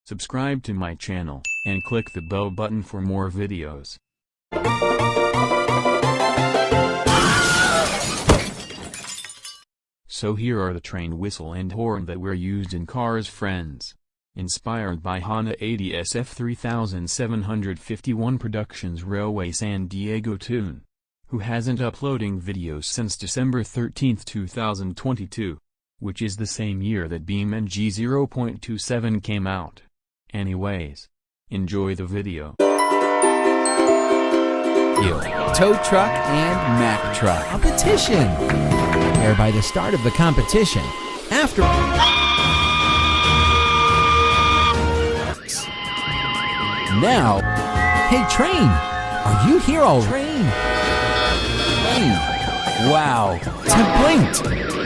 Subscribe to my channel, and click the bell button for more videos. So here are the train whistle and horn that were used in Cars Friends. Inspired by Honda 80 SF 3751 Productions Railway San Diego Tune, who hasn't uploading videos since December 13, 2022, which is the same year that BeamNG 0.27 came out. Anyways, enjoy the video. Tow truck and Mack truck competition. Where by the start of the competition, after now, hey train, are you here already? Train. Wow, it's blinked.